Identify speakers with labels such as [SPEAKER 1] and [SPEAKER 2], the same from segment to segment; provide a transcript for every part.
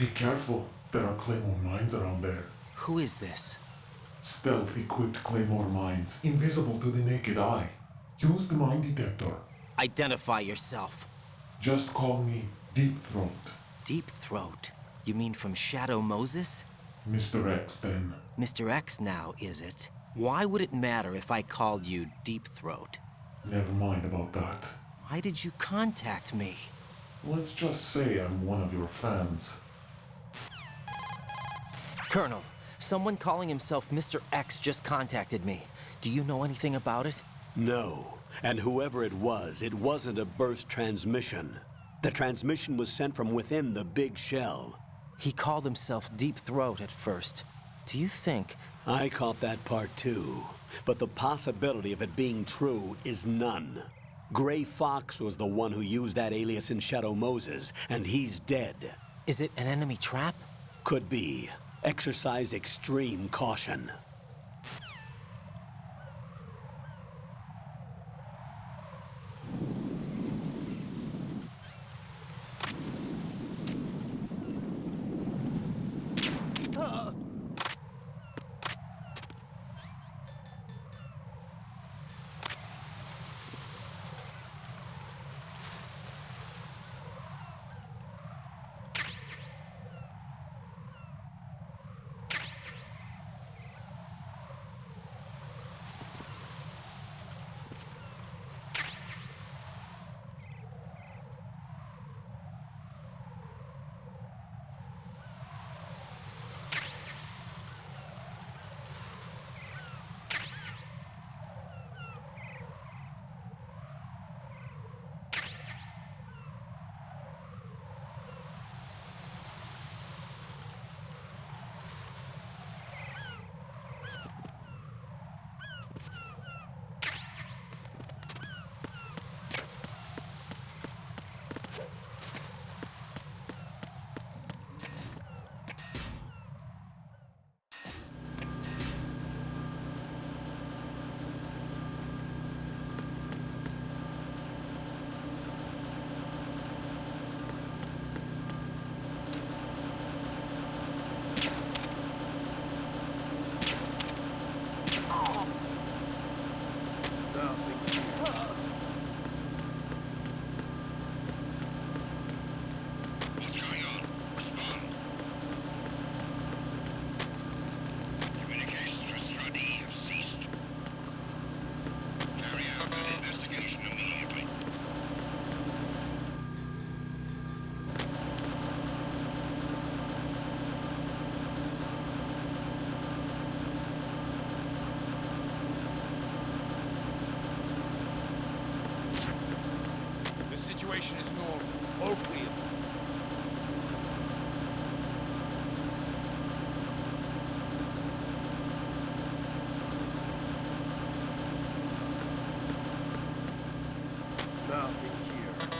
[SPEAKER 1] Be careful. There are claymore mines around there.
[SPEAKER 2] Who is this?
[SPEAKER 1] Stealth-equipped claymore mines, invisible to the naked eye. Use the mine detector.
[SPEAKER 2] Identify yourself.
[SPEAKER 1] Just call me Deep Throat.
[SPEAKER 2] Deep Throat? You mean from Shadow Moses?
[SPEAKER 1] Mr. X, then.
[SPEAKER 2] Mr. X now, is it? Why would it matter if I called you Deep Throat?
[SPEAKER 1] Never mind about that.
[SPEAKER 2] Why did you contact me?
[SPEAKER 1] Let's just say I'm one of your fans.
[SPEAKER 2] Colonel, someone calling himself Mr. X just contacted me. Do you know anything about it?
[SPEAKER 3] No. And whoever it wasn't a burst transmission. The transmission was sent from within the big shell.
[SPEAKER 2] He called himself Deep Throat at first. Do you think...
[SPEAKER 3] I caught that part too. But the possibility of it being true is none. Gray Fox was the one who used that alias in Shadow Moses, and he's dead.
[SPEAKER 2] Is it an enemy trap?
[SPEAKER 3] Could be. Exercise extreme caution.
[SPEAKER 4] Situation is normal. All clear. Nothing here.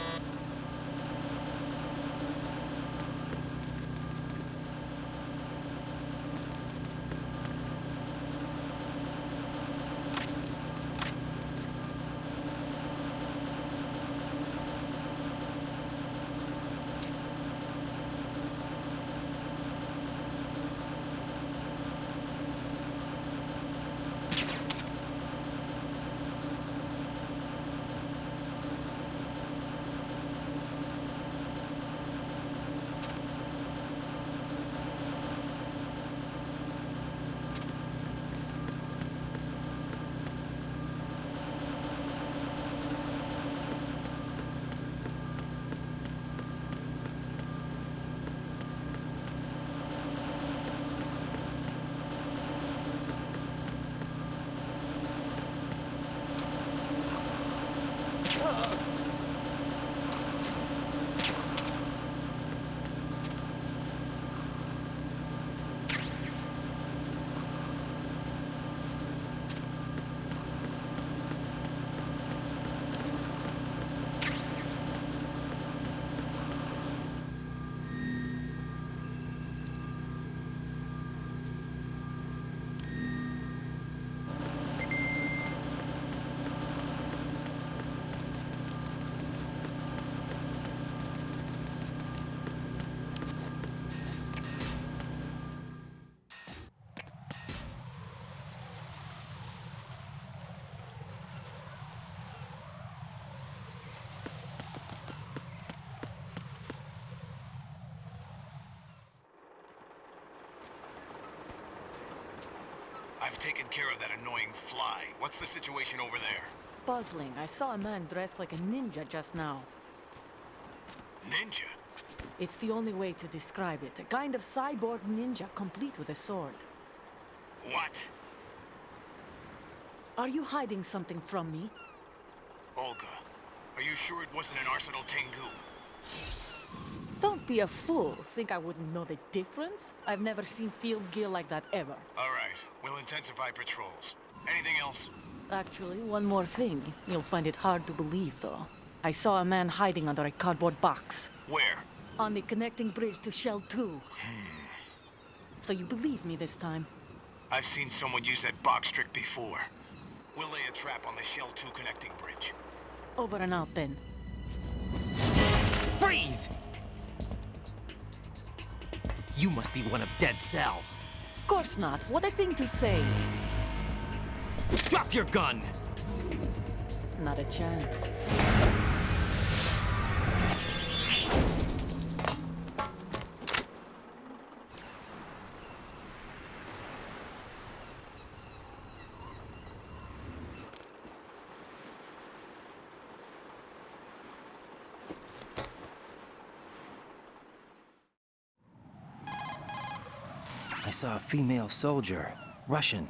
[SPEAKER 5] taken care of that annoying fly. What's the situation over there?
[SPEAKER 6] Puzzling. I saw a man dressed like a ninja just now.
[SPEAKER 5] Ninja?
[SPEAKER 6] It's the only way to describe it. A kind of cyborg ninja, complete with a sword.
[SPEAKER 5] What?
[SPEAKER 6] Are you hiding something from me?
[SPEAKER 5] Olga, are you sure it wasn't an Arsenal Tengu?
[SPEAKER 6] Don't be a fool. Think I wouldn't know the difference? I've never seen field gear like that ever.
[SPEAKER 5] All right, we'll intensify patrols. Anything else?
[SPEAKER 6] Actually, one more thing. You'll find it hard to believe, though. I saw a man hiding under a cardboard box.
[SPEAKER 5] Where?
[SPEAKER 6] On the connecting bridge to Shell 2. So you believe me this time?
[SPEAKER 5] I've seen someone use that box trick before. We'll lay a trap on the Shell 2 connecting bridge.
[SPEAKER 6] Over and out, then.
[SPEAKER 2] Freeze! You must be one of Dead Cell.
[SPEAKER 6] Of course not. What a thing to say.
[SPEAKER 2] Drop your gun!
[SPEAKER 6] Not a chance.
[SPEAKER 2] I saw a female soldier. Russian.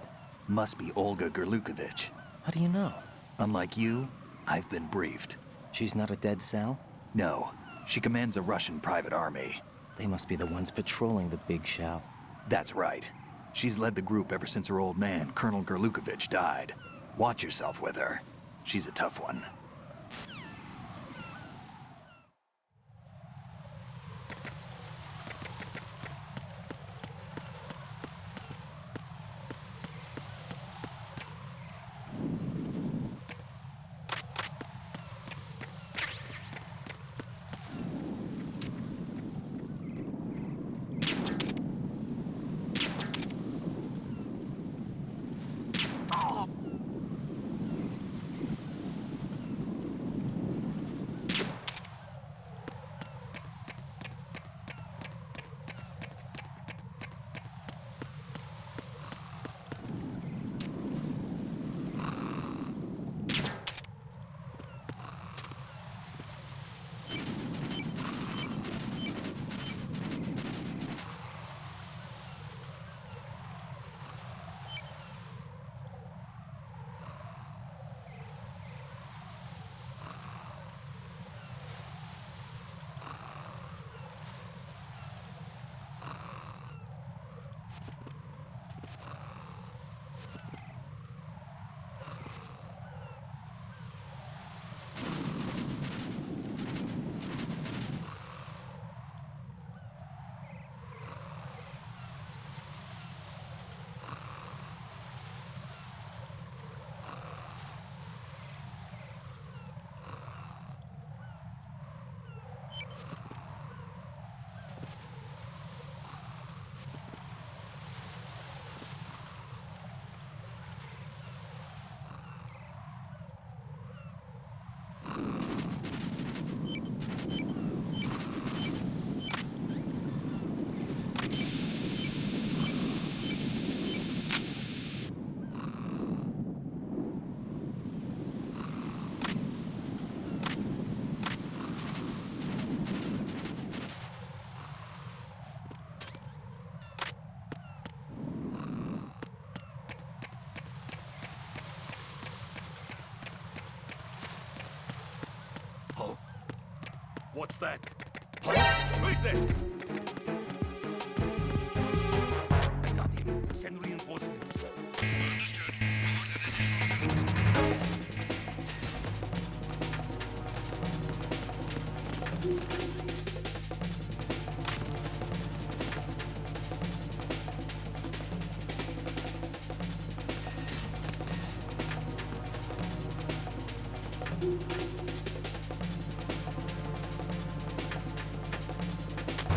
[SPEAKER 7] Must be Olga Gerlukovich.
[SPEAKER 2] How do you know?
[SPEAKER 7] Unlike you, I've been briefed.
[SPEAKER 2] She's not a Dead Cell?
[SPEAKER 7] No, she commands a Russian private army.
[SPEAKER 2] They must be the ones patrolling the Big Shell.
[SPEAKER 7] That's right. She's led the group ever since her old man, Colonel Gerlukovich, died. Watch yourself with her. She's a tough one.
[SPEAKER 8] What's that? Huh? Who's that? I got him. Send reinforcements. Understood.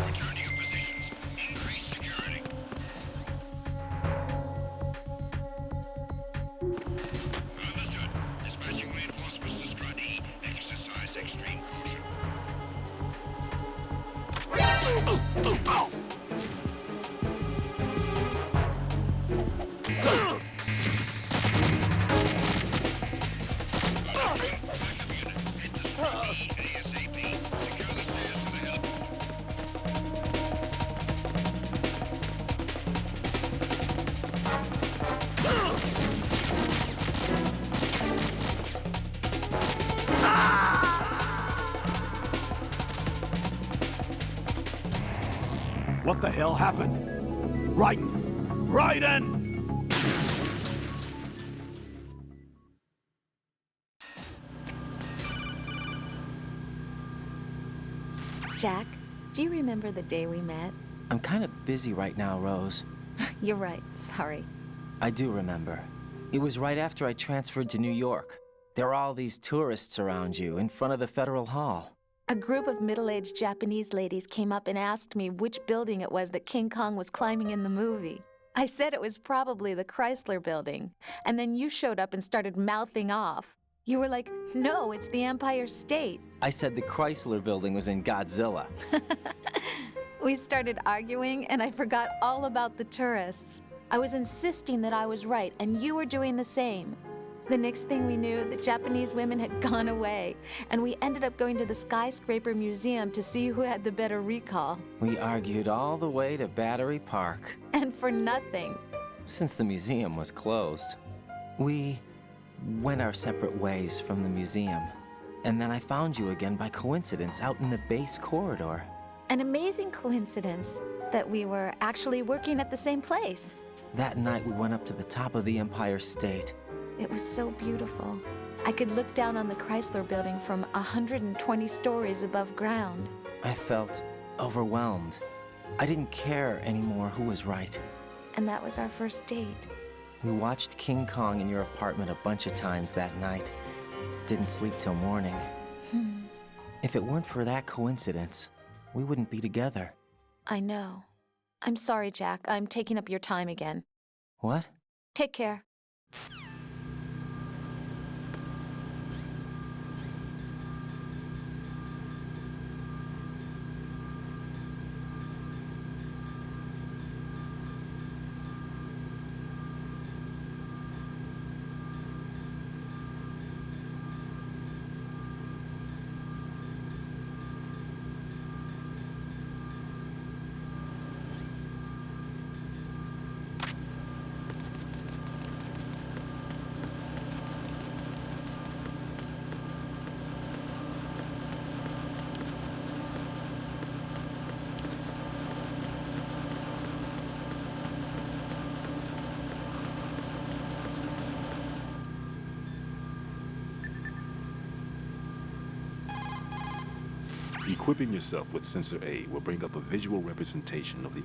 [SPEAKER 9] Return to your positions. Increase security. Understood. Dispatching reinforcements to Strati. Exercise extreme caution.
[SPEAKER 3] What the hell happened? Raiden! Raiden!
[SPEAKER 10] Jack, do you remember the day we met?
[SPEAKER 2] I'm kind of busy right now, Rose.
[SPEAKER 10] You're right, sorry.
[SPEAKER 2] I do remember. It was right after I transferred to New York. There were all these tourists around you in front of the Federal Hall.
[SPEAKER 10] A group of middle-aged Japanese ladies came up and asked me which building it was that King Kong was climbing in the movie. I said it was probably the Chrysler Building, and then you showed up and started mouthing off. You were like, no, it's the Empire State.
[SPEAKER 2] I said the Chrysler Building was in Godzilla.
[SPEAKER 10] We started arguing, and I forgot all about the tourists. I was insisting that I was right, and you were doing the same. The next thing we knew, the Japanese women had gone away, and we ended up going to the Skyscraper Museum to see who had the better recall.
[SPEAKER 2] We argued all the way to Battery Park.
[SPEAKER 10] And for nothing.
[SPEAKER 2] Since the museum was closed, we went our separate ways from the museum. And then I found you again by coincidence out in the base corridor.
[SPEAKER 10] An amazing coincidence that we were actually working at the same place.
[SPEAKER 2] That night we went up to the top of the Empire State.
[SPEAKER 10] It was so beautiful. I could look down on the Chrysler Building from 120 stories above ground.
[SPEAKER 2] I felt overwhelmed. I didn't care anymore who was right.
[SPEAKER 10] And that was our first date.
[SPEAKER 2] We watched King Kong in your apartment a bunch of times that night. Didn't sleep till morning. If it weren't for that coincidence, we wouldn't be together.
[SPEAKER 10] I know. I'm sorry, Jack. I'm taking up your time again.
[SPEAKER 2] What?
[SPEAKER 10] Take care.
[SPEAKER 11] Equipping yourself with Sensor A will bring up a visual representation of the...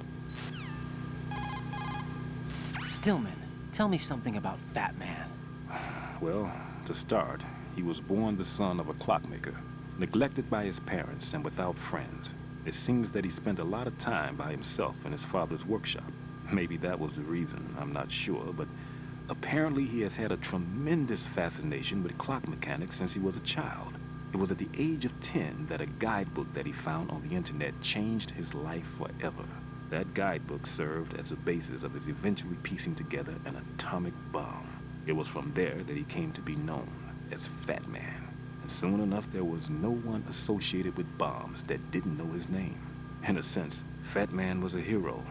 [SPEAKER 2] Stillman, tell me something about Fat Man.
[SPEAKER 11] Well, to start, he was born the son of a clockmaker, neglected by his parents and without friends. It seems that he spent a lot of time by himself in his father's workshop. Maybe that was the reason, I'm not sure, but apparently he has had a tremendous fascination with clock mechanics since he was a child. It was at the age of 10 that a guidebook that he found on the internet changed his life forever. That guidebook served as the basis of his eventually piecing together an atomic bomb. It was from there that he came to be known as Fat Man. And soon enough, there was no one associated with bombs that didn't know his name. In a sense, Fat Man was a hero.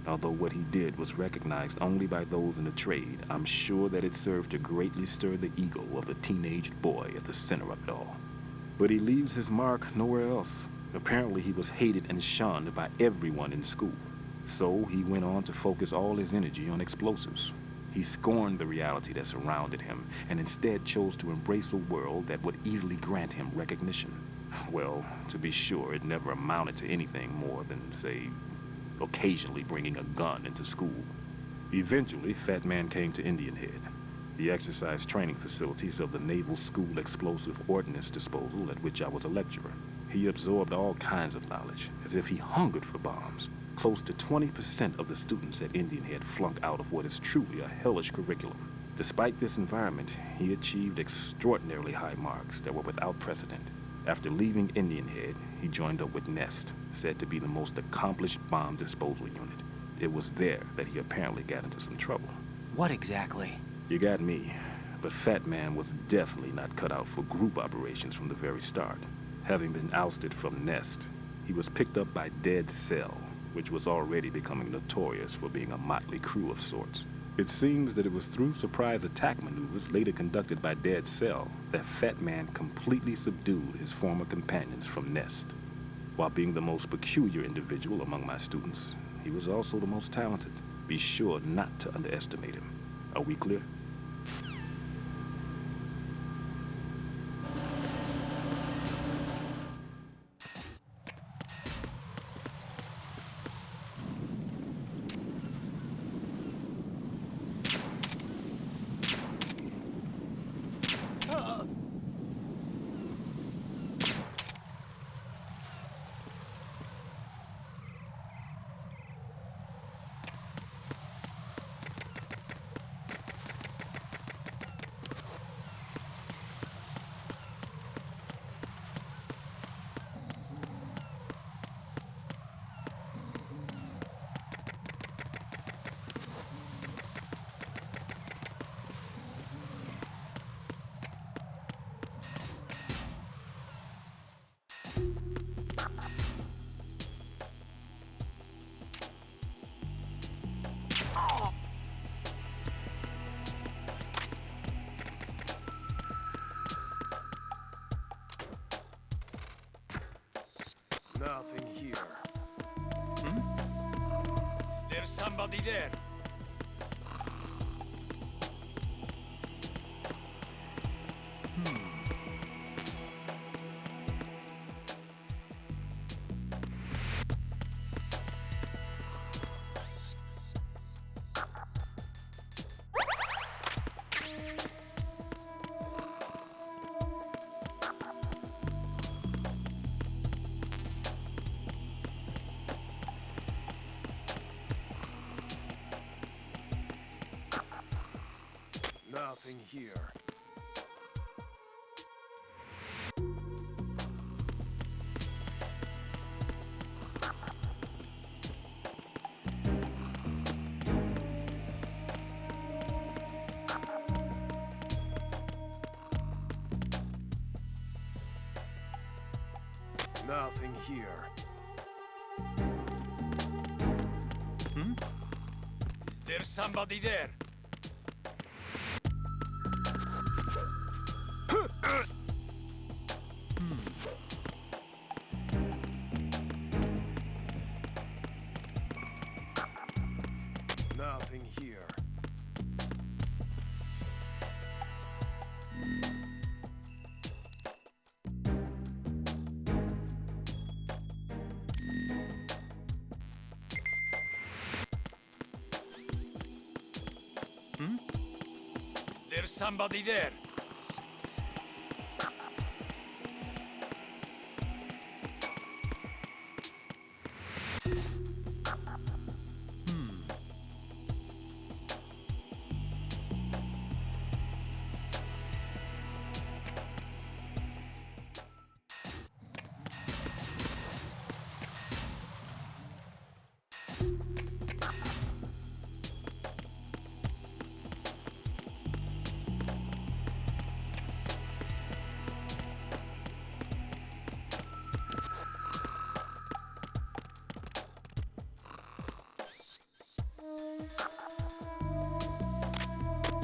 [SPEAKER 11] Although what he did was recognized only by those in the trade, I'm sure that it served to greatly stir the ego of the teenage boy at the center of it all. But he leaves his mark nowhere else. Apparently he was hated and shunned by everyone in school. So he went on to focus all his energy on explosives. He scorned the reality that surrounded him and instead chose to embrace a world that would easily grant him recognition. Well, to be sure, it never amounted to anything more than, say, occasionally bringing a gun into school. Eventually, Fat Man came to Indian Head, the exercise training facilities of the Naval School Explosive Ordnance Disposal at which I was a lecturer. He absorbed all kinds of knowledge, as if he hungered for bombs. Close to 20% of the students at Indian Head flunked out of what is truly a hellish curriculum. Despite this environment, he achieved extraordinarily high marks that were without precedent. After leaving Indian Head, he joined up with Nest, said to be the most accomplished bomb disposal unit. It was there that he apparently got into some trouble.
[SPEAKER 2] What exactly?
[SPEAKER 11] You got me, but Fat Man was definitely not cut out for group operations from the very start. Having been ousted from Nest, he was picked up by Dead Cell, which was already becoming notorious for being a motley crew of sorts. It seems that it was through surprise attack maneuvers later conducted by Dead Cell that Fat Man completely subdued his former companions from Nest. While being the most peculiar individual among my students, he was also the most talented. Be sure not to underestimate him. Are we clear?
[SPEAKER 8] Nothing here. There's somebody there. Nothing here. Nothing here. Is there somebody there? Nothing here. There's somebody there.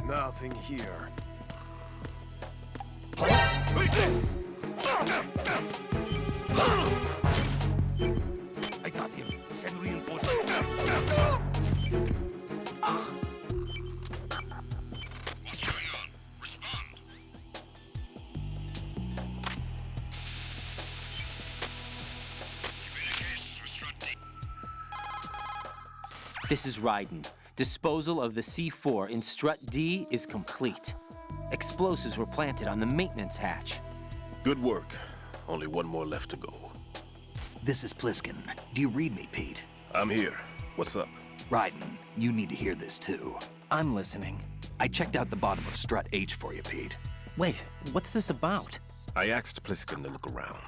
[SPEAKER 8] Nothing here. I got him. Send reinforcements.
[SPEAKER 9] What's going on? Respond. Communications with Strut D.
[SPEAKER 2] This is Raiden. Disposal of the C4 in Strut D is complete. Explosives were planted on the maintenance hatch.
[SPEAKER 12] Good work. Only one more left to go.
[SPEAKER 7] This is Pliskin. Do you read me, Pete?
[SPEAKER 12] I'm here. What's up?
[SPEAKER 7] Raiden, you need to hear this too.
[SPEAKER 2] I'm listening.
[SPEAKER 7] I checked out the bottom of Strut H for you, Pete.
[SPEAKER 2] Wait, what's this about?
[SPEAKER 12] I asked Pliskin to look around.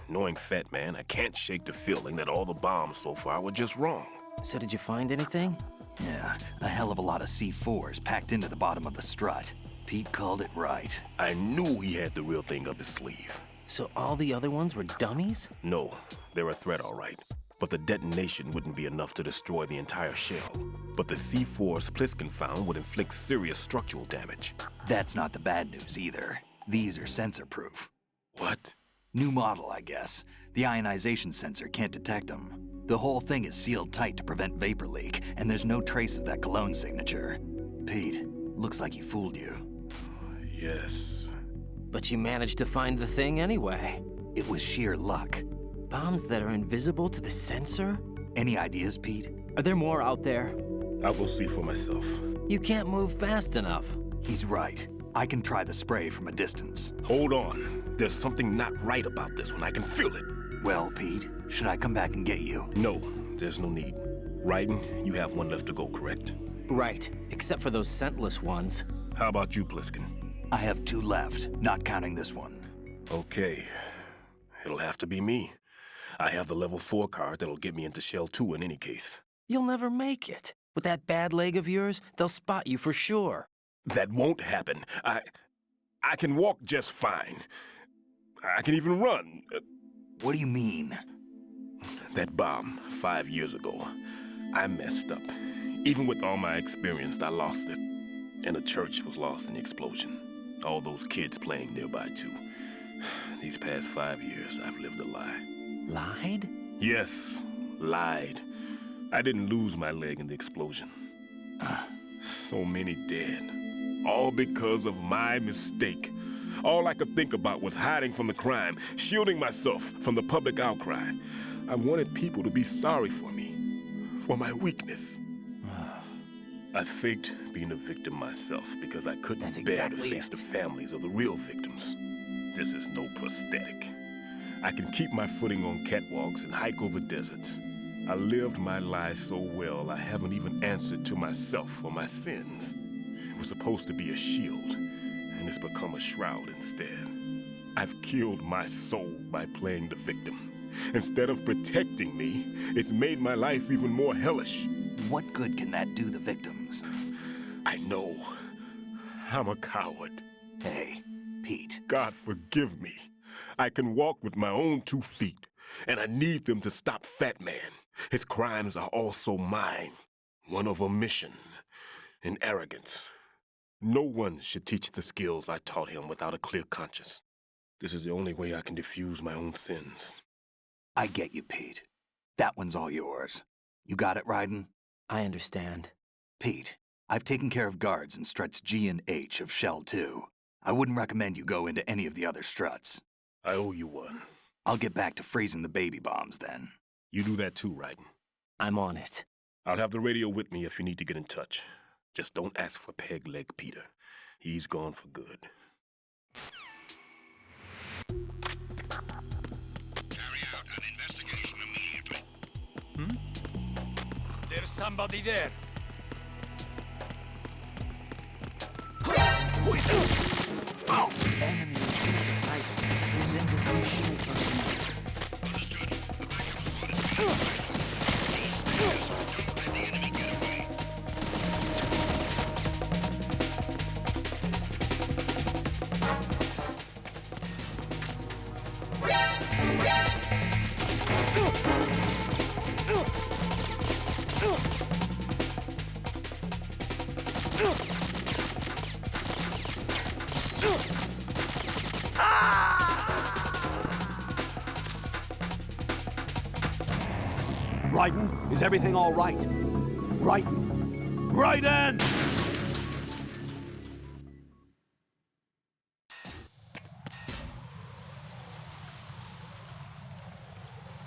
[SPEAKER 12] Knowing Fat Man, I can't shake the feeling that all the bombs so far were just wrong.
[SPEAKER 2] So did you find anything?
[SPEAKER 7] Yeah, a hell of a lot of C4s packed into the bottom of the strut. Pete called it right.
[SPEAKER 12] I knew he had the real thing up his sleeve.
[SPEAKER 2] So all the other ones were dummies?
[SPEAKER 12] No, they're a threat, all right. But the detonation wouldn't be enough to destroy the entire shell. But the C4s Pliskin found would inflict serious structural damage.
[SPEAKER 7] That's not the bad news either. These are sensor-proof.
[SPEAKER 12] What?
[SPEAKER 7] New model, I guess. The ionization sensor can't detect them. The whole thing is sealed tight to prevent vapor leak, and there's no trace of that cologne signature. Pete, looks like he fooled you.
[SPEAKER 12] Yes.
[SPEAKER 2] But you managed to find the thing anyway.
[SPEAKER 7] It was sheer luck.
[SPEAKER 2] Bombs that are invisible to the sensor?
[SPEAKER 7] Any ideas, Pete?
[SPEAKER 2] Are there more out there?
[SPEAKER 12] I'll go see for myself.
[SPEAKER 2] You can't move fast enough.
[SPEAKER 7] He's right. I can try the spray from a distance.
[SPEAKER 12] Hold on. There's something not right about this one. I can feel it.
[SPEAKER 7] Well, Pete, should I come back and get you?
[SPEAKER 12] No, there's no need. Raiden, you have one left to go, correct?
[SPEAKER 2] Right, except for those scentless ones.
[SPEAKER 12] How about you, Pliskin?
[SPEAKER 7] I have 2 left, not counting this one.
[SPEAKER 12] Okay. It'll have to be me. I have the level 4 card that'll get me into Shell 2 in any case.
[SPEAKER 2] You'll never make it. With that bad leg of yours, they'll spot you for sure.
[SPEAKER 12] That won't happen. I can walk just fine. I can even run.
[SPEAKER 7] What do you mean?
[SPEAKER 12] That bomb 5 years ago, I messed up. Even with all my experience, I lost it. And the church was lost in the explosion. All those kids playing nearby, too. These past 5 years, I've lived a lie.
[SPEAKER 2] Lied?
[SPEAKER 12] Yes, lied. I didn't lose my leg in the explosion. So many dead. All because of my mistake. All I could think about was hiding from the crime, shielding myself from the public outcry. I wanted people to be sorry for me, for my weakness. I faked being a victim myself because I couldn't bear to face the families of the real victims. This is no prosthetic. I can keep my footing on catwalks and hike over deserts. I lived my life so well, I haven't even answered to myself for my sins. It was supposed to be a shield, and it's become a shroud instead. I've killed my soul by playing the victim. Instead of protecting me, it's made my life even more hellish.
[SPEAKER 7] What good can that do the victims?
[SPEAKER 12] I know. I'm a coward.
[SPEAKER 7] Hey, Pete.
[SPEAKER 12] God forgive me. I can walk with my own 2 feet, and I need them to stop Fat Man. His crimes are also mine. One of omission and arrogance. No one should teach the skills I taught him without a clear conscience. This is the only way I can diffuse my own sins.
[SPEAKER 7] I get you, Pete. That one's all yours. You got it, Raiden?
[SPEAKER 2] I understand.
[SPEAKER 7] Pete, I've taken care of guards in struts G and H of Shell 2. I wouldn't recommend you go into any of the other struts.
[SPEAKER 12] I owe you one.
[SPEAKER 7] I'll get back to freezing the baby bombs then.
[SPEAKER 12] You do that too, Raiden.
[SPEAKER 2] I'm on it.
[SPEAKER 12] I'll have the radio with me if you need to get in touch. Just don't ask for Peg Leg Peter. He's gone for good.
[SPEAKER 9] Carry out an investigation immediately.
[SPEAKER 8] There's somebody there.
[SPEAKER 2] Enemy sighted. Send a shield personnel.
[SPEAKER 9] Understood. The backup squad is being questioned. These stairs. Don't let the enemy get away.
[SPEAKER 3] Raiden, is everything all right? Raiden! Raiden!